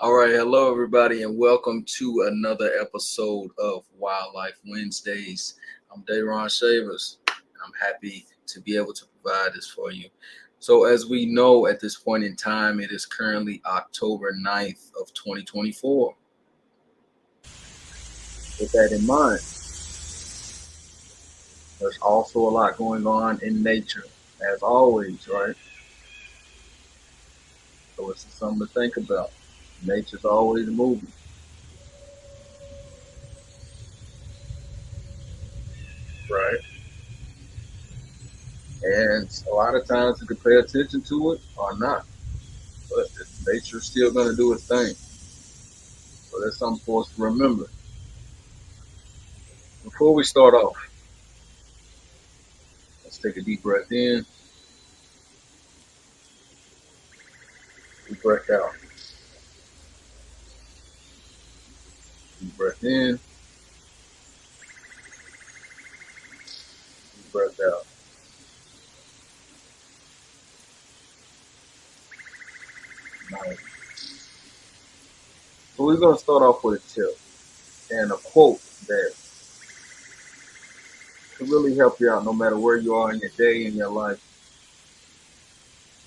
All right, hello everybody, and welcome to another episode of Wildlife Wednesdays. I'm Dayron Shavers. I'm happy to be able to provide this for you. So, as we know at this point in time, it is currently October 9th of 2024. With that in mind, there's also a lot going on in nature, as always, right? So, it's something to think about. Nature's always moving, right? And a lot of times you can pay attention to it or not, but nature's still going to do its thing. So that's something for us to remember. Before we start off, let's take a deep breath in, deep breath out. Deep breath in, deep breath out. Nice. So we're going to start off with a tip and a quote that can really help you out no matter where you are in your day, in your life,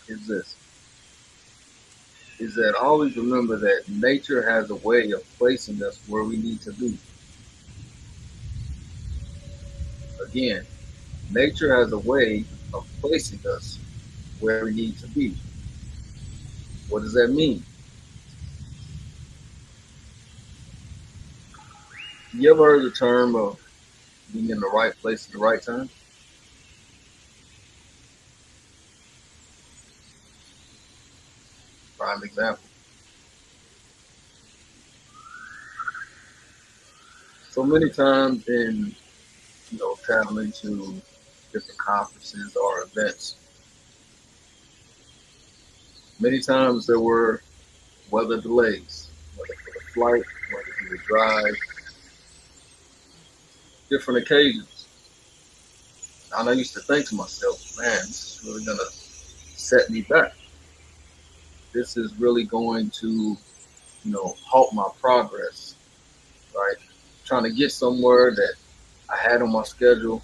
is this. Is that always remember that nature has a way of placing us where we need to be. Again, nature has a way of placing us where we need to be. What does that mean? You ever heard the term of being in the right place at the right time? Prime example. So many times in traveling to different conferences or events, many times there were weather delays, whether for the flight, whether for the drive, different occasions. And I used to think to myself, man, this is really gonna set me back. This is really going to, halt my progress, right? Trying to get somewhere that I had on my schedule,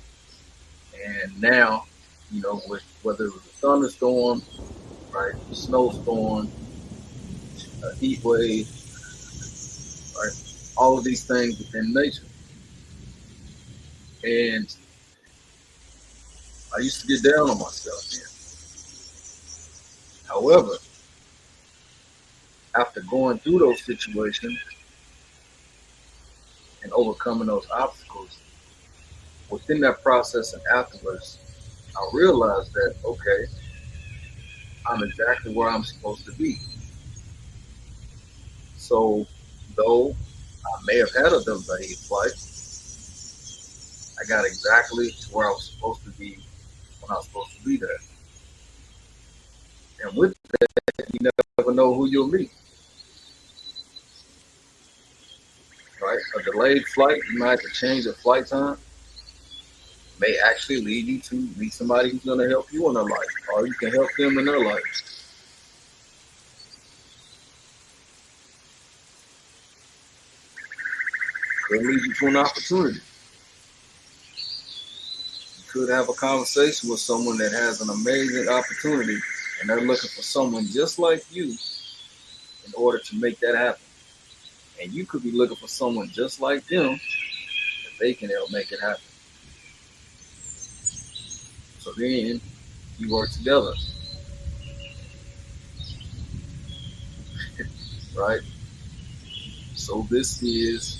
and now, with whether it was a thunderstorm, right, a snowstorm, a heat wave, right, all of these things within nature. And I used to get down on myself then. However, after going through those situations and overcoming those obstacles, within that process and afterwards, I realized that, okay, I'm exactly where I'm supposed to be. So, though I may have had a delayed flight, I got exactly to where I was supposed to be when I was supposed to be there. And with that, you never know who you'll meet, right? A delayed flight, you might have to change your flight time, may actually lead you to meet somebody who's going to help you in their life, or you can help them in their life. Could lead you to an opportunity. You could have a conversation with someone that has an amazing opportunity, and they're looking for someone just like you in order to make that happen. And you could be looking for someone just like them that they can help make it happen. So then you work together, right? So this is,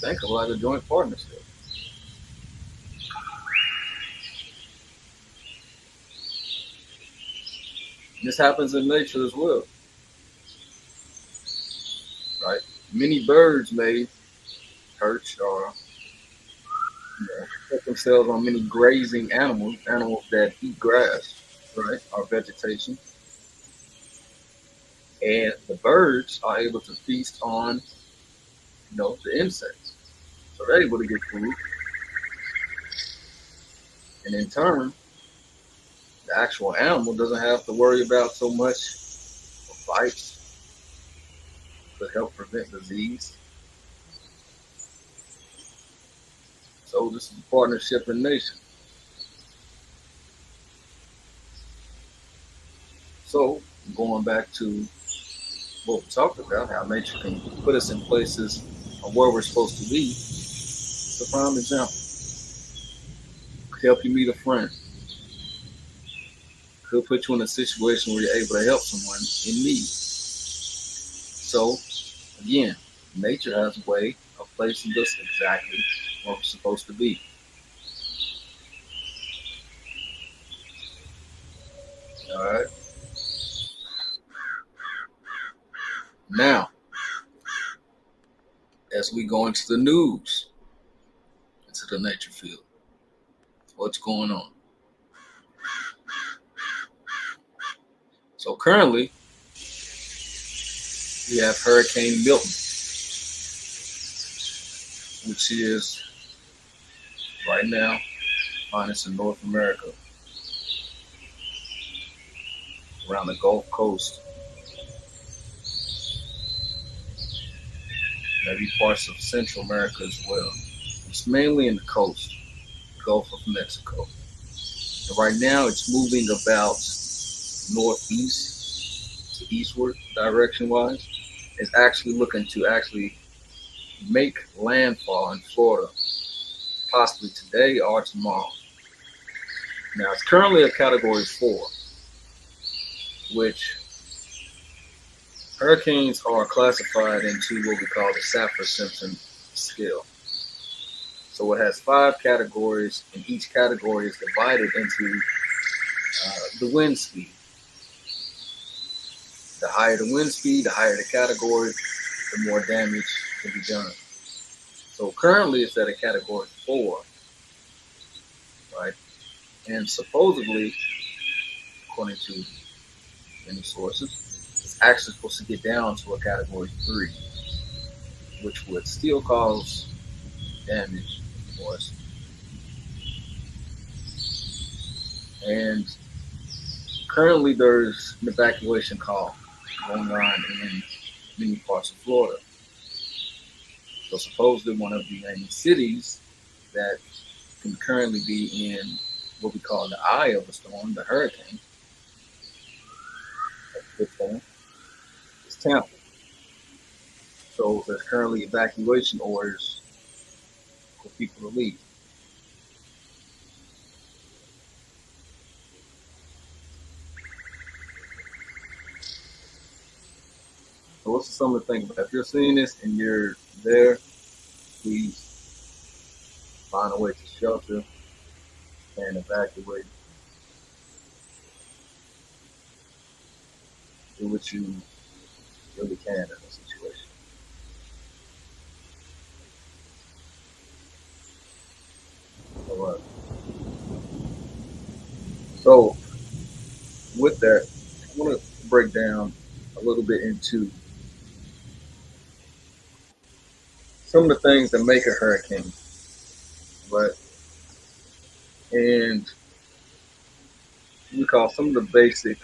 think of like a joint partnership. This happens in nature as well, right? Many birds may perch or put themselves on many grazing animals that eat grass, right, or vegetation. And the birds are able to feast on, the insects. So they're able to get food. And in turn, the actual animal doesn't have to worry about so much of bites, could help prevent disease. So this is a partnership in nature. So going back to what we talked about, how nature can put us in places of where we're supposed to be. It's a prime example. Could help you meet a friend. Could put you in a situation where you're able to help someone in need. So again, nature has a way of placing us exactly where we're supposed to be. All right. Now, as we go into the news, into the nature field, what's going on? So currently, we have Hurricane Milton, which is right now finest in North America, around the Gulf Coast, maybe parts of Central America as well. It's mainly in the coast, Gulf of Mexico. And right now, it's moving about northeast to eastward, direction-wise. It's actually looking to make landfall in Florida, possibly today or tomorrow. Now, it's currently a Category 4, which hurricanes are classified into what we call the Saffir-Simpson scale. So it has 5 categories, and each category is divided into the wind speed. The higher the wind speed, the higher the category, the more damage can be done. So currently it's at a Category 4, right? And supposedly, according to many sources, it's actually supposed to get down to a Category 3, which would still cause damage, of course. And currently there's an evacuation call going on in many parts of Florida. So supposedly one of the main cities that can currently be in what we call the eye of the storm, the hurricane, is Tampa. So there's currently evacuation orders for people to leave. So what's something to think about? If you're seeing this and you're there, please find a way to shelter and evacuate. Do what you really can in a situation. All right. So with that, I want to break down a little bit into some of the things that make a hurricane, right? And we call some of the basic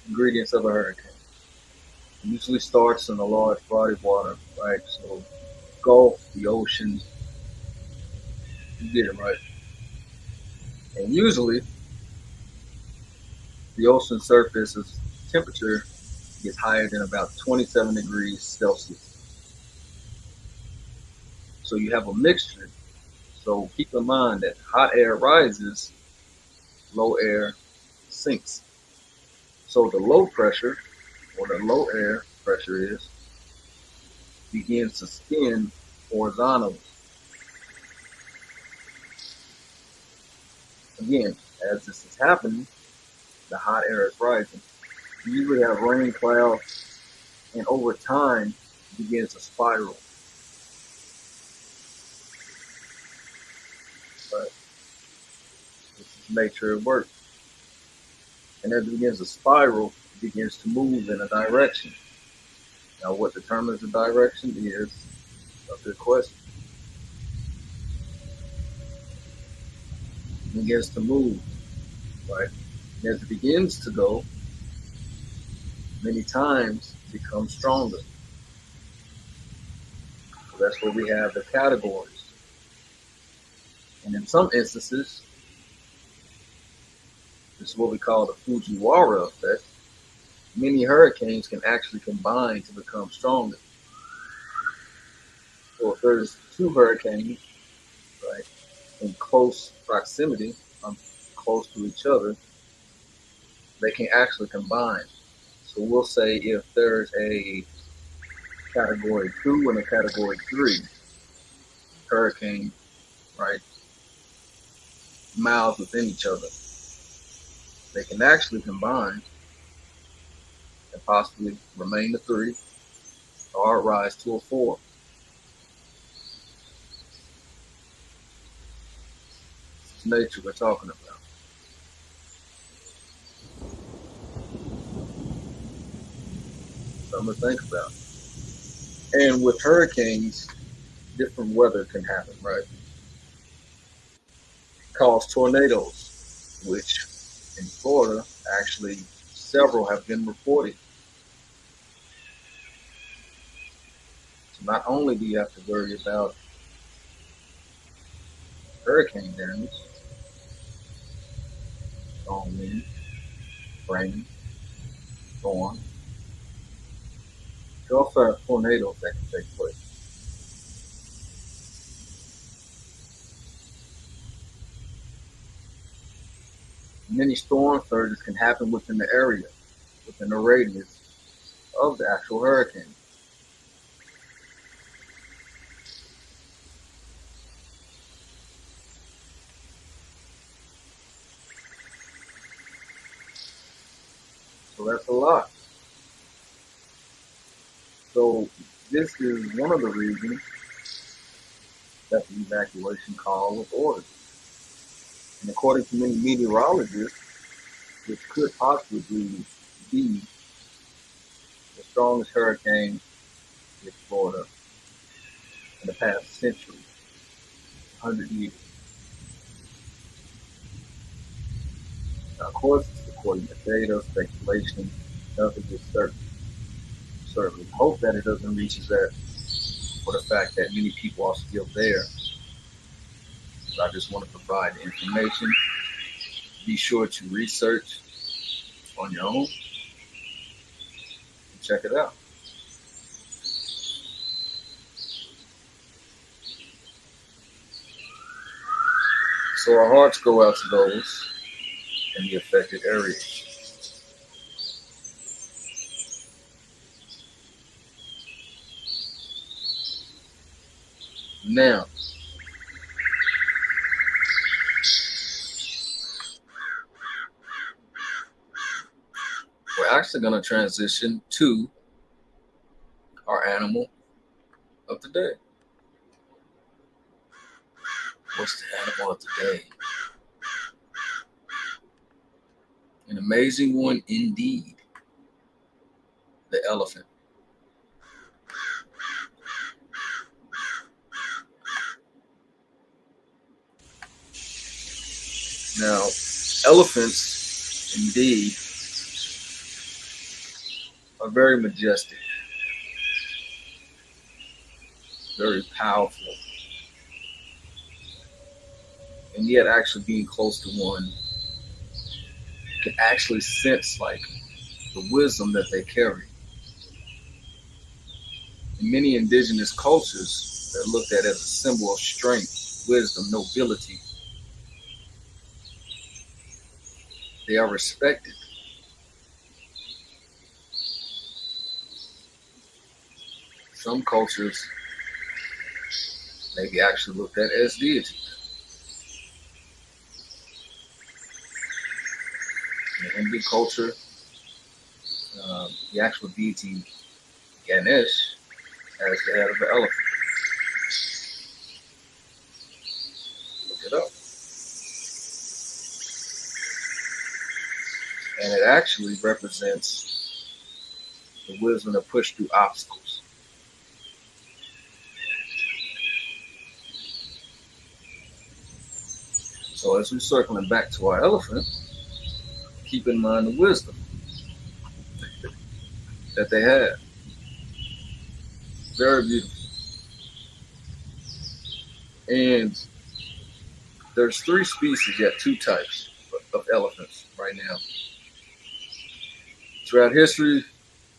ingredients of a hurricane. It usually starts in a large body of water, right? So Gulf, the ocean, you get it right. And usually the ocean surface's temperature gets higher than about 27 degrees Celsius. So you have a mixture. So keep in mind that hot air rises, low air sinks. So the low pressure, or the low air pressure begins to spin horizontally. Again, as this is happening, the hot air is rising. You usually have rain clouds, and over time, it begins to spiral. But this is nature at work. And as it begins to spiral, it begins to move in a direction. Now, what determines the direction is a good question. It begins to move, right? And as it begins to go, many times it becomes stronger. So that's where we have the categories. And in some instances, this is what we call the Fujiwara effect. Many hurricanes can actually combine to become stronger. So if there's two hurricanes, right, in close proximity, close to each other, they can actually combine. So we'll say if there's a category 2 and a category 3 hurricane, right, miles within each other, they can actually combine and possibly remain a 3 or rise to a 4. It's nature we're talking about. Something to think about. And with hurricanes, different weather can happen, right? Cause tornadoes, which in Florida, actually, several have been reported. So not only do you have to worry about hurricane damage, storm wind, rain, storm, you also have tornadoes that can take place. Many storm surges can happen within the area, within the radius of the actual hurricane. So that's a lot. So this is one of the reasons that the evacuation call was ordered. And according to many meteorologists, this could possibly be the strongest hurricane in Florida in the past century, 100 years. Now, of course, it's according to data, speculation, nothing is certain. Certainly hope that it doesn't reach that for the fact that many people are still there. So I just want to provide the information. Be sure to research on your own and check it out. So our hearts go out to those in the affected areas. Now, we're actually going to transition to our animal of the day. What's the animal of the day? An amazing one indeed. The elephant. Now, elephants indeed are very majestic, very powerful, and yet actually being close to one can actually sense like the wisdom that they carry. In many indigenous cultures, they're looked at as a symbol of strength, wisdom, nobility. They are respected. Some cultures may be actually looked at as deities. In the Hindu culture, the actual deity Ganesh as the head of the elephant. Look it up. And it actually represents the wisdom to push through obstacles. So as we're circling back to our elephant, keep in mind the wisdom that they have. Very beautiful. And there's three species, yet two types of elephants right now. Throughout history,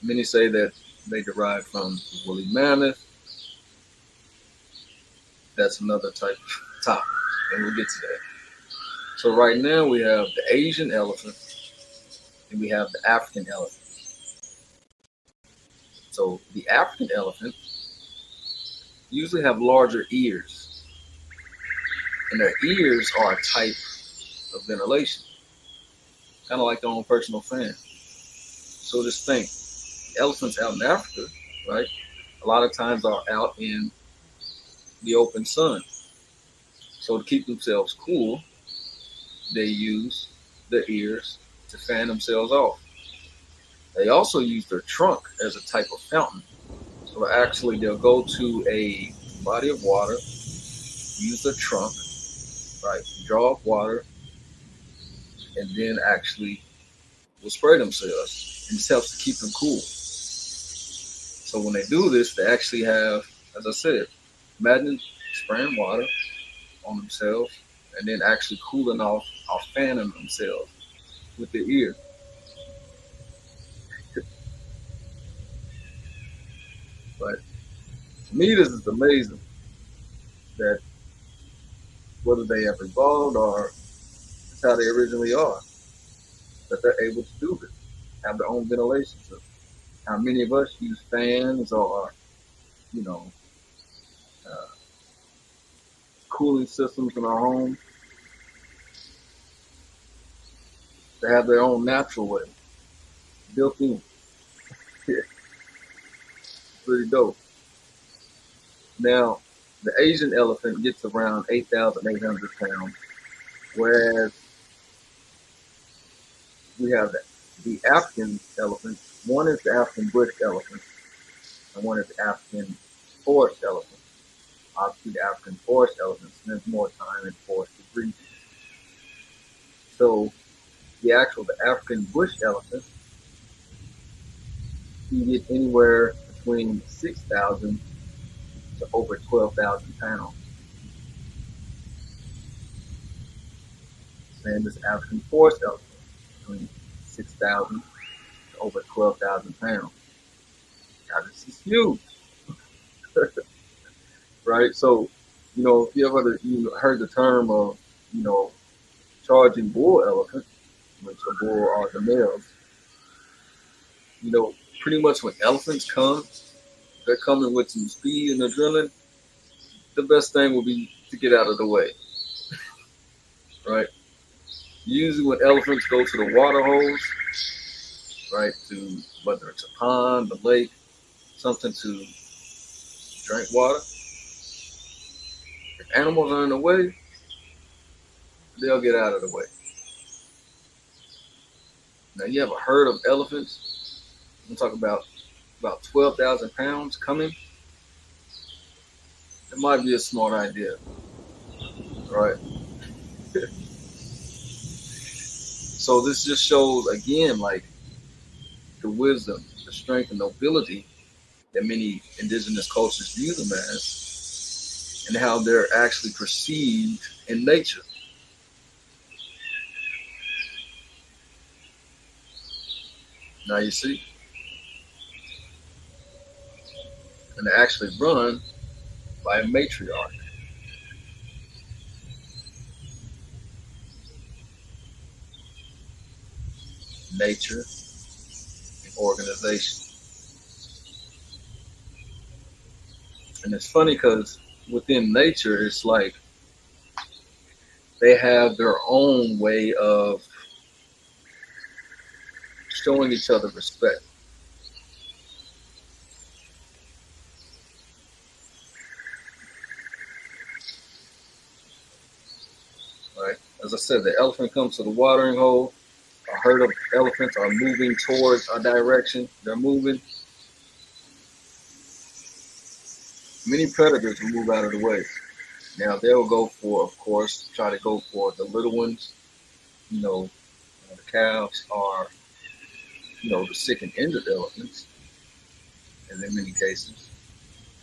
many say that they derive from the woolly mammoth. That's another type of topic, and we'll get to that. So right now we have the Asian elephant and we have the African elephant. So the African elephant usually have larger ears, and their ears are a type of ventilation, kind of like their own personal fan. So just think, elephants out in Africa, right? A lot of times are out in the open sun. So to keep themselves cool, they use their ears to fan themselves off. They also use their trunk as a type of fountain. So actually, they'll go to a body of water, use their trunk, right, draw up water, and then actually will spray themselves. And this helps to keep them cool. So when they do this, they actually have, as I said, imagine spraying water on themselves and then actually cooling off or fanning themselves with their ear. But to me, this is amazing that whether they have evolved or it's how they originally are, that they're able to do this, have their own ventilation system. How many of us use fans or, you know, uh, cooling systems in our home? They have their own natural way built in. Yeah, pretty dope. Now, the Asian elephant gets around 8,800 pounds, whereas we have the African elephant. One is the African bush elephant, and one is the African forest elephant. Obviously, the African forest elephant spends more time in forested regions. So, the African bush elephant, you get anywhere between 6,000 to over 12,000 pounds. Same as African forest elephant, between 6,000 to over 12,000 pounds. Now, this is huge, right? So, if you ever heard the term of, you know, charging bull elephant, which a bull are the males, pretty much when elephants come, they're coming with some speed and adrenaline. The best thing will be to get out of the way, right? Usually when elephants go to the water holes, right, to whether it's a pond, a lake, something to drink water, if animals are in the way, they'll get out of the way. Now you have a herd of elephants. I'm talking about 12,000 pounds coming. It might be a smart idea, right? So this just shows again, like the wisdom, the strength, and nobility that many indigenous cultures view them as, and how they're actually perceived in nature. Now you see, and they're actually run by a matriarch. Nature and organization. And it's funny because within nature, it's like they have their own way of showing each other respect. Right? As I said, the elephant comes to the watering hole. A herd of elephants are moving towards a direction. They're moving. Many predators will move out of the way. Now they'll go for, of course, try to go for the little ones. The calves are, the sick and injured elephants, and in many cases.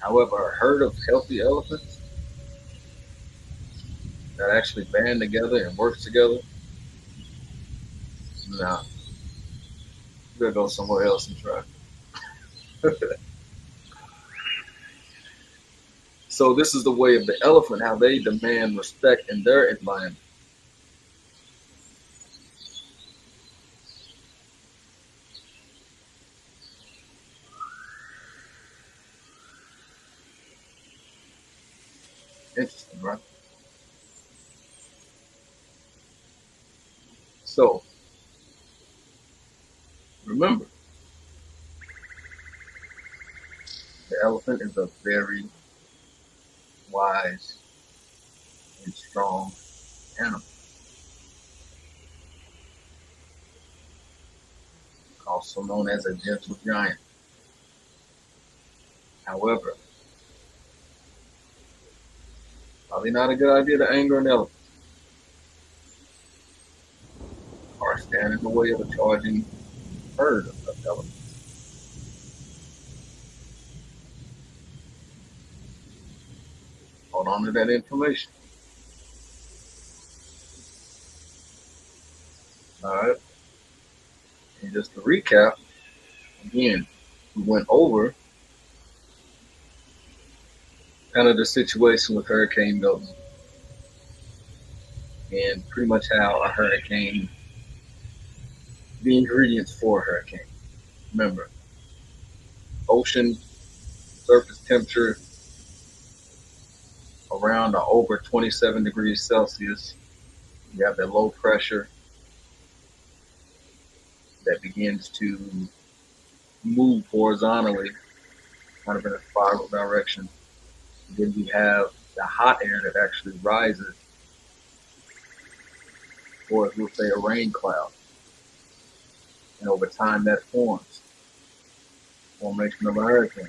However, a herd of healthy elephants, that actually band together and works together, nah, we're gonna go somewhere else and try. So this is the way of the elephant, how they demand respect in their environment. Interesting, right? So remember, the elephant is a very wise and strong animal, also known as a gentle giant. However, probably not a good idea to anger an elephant or stand in the way of a charging herd of elephants. Hold on to that information. All right. And just to recap, again, we went over kind of the situation with Hurricane Milton and pretty much how a hurricane, the ingredients for a hurricane. Remember, ocean surface temperature around or over 27 degrees Celsius. You have that low pressure that begins to move horizontally, kind of in a spiral direction. And then we have the hot air that actually rises, or as we'll say, a rain cloud. And over time that forms, formation of a hurricane.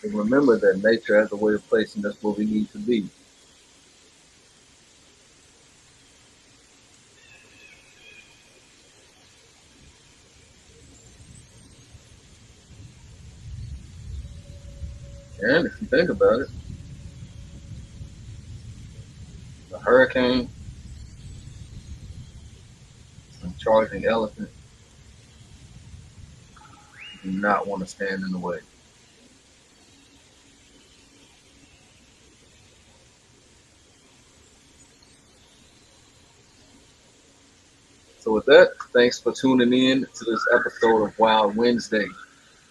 And remember that nature has a way of placing us where we need to be. And if you think about it, a hurricane, a charging elephant, you do not want to stand in the way. So with that, thanks for tuning in to this episode of Wild Wednesday.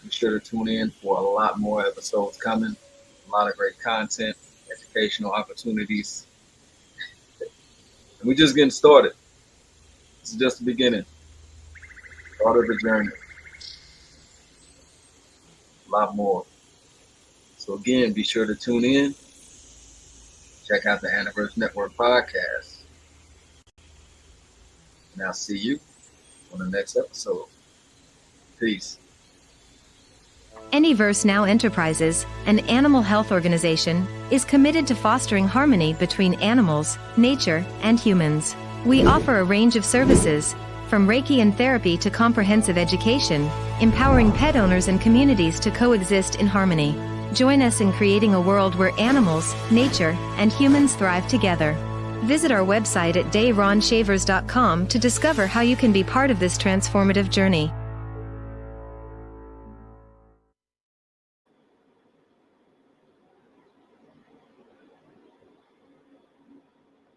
Be sure to tune in for a lot more episodes coming. A lot of great content, educational opportunities. And we're just getting started. This is just the beginning. Start of the journey. A lot more. So again, be sure to tune in. Check out the Aniverse Network podcast. And I'll see you on the next episode. Peace. Aniverse Now Enterprises, an animal health organization, is committed to fostering harmony between animals, nature, and humans. We offer a range of services, from Reiki and therapy to comprehensive education, empowering pet owners and communities to coexist in harmony. Join us in creating a world where animals, nature, and humans thrive together. Visit our website at dayronshavers.com to discover how you can be part of this transformative journey.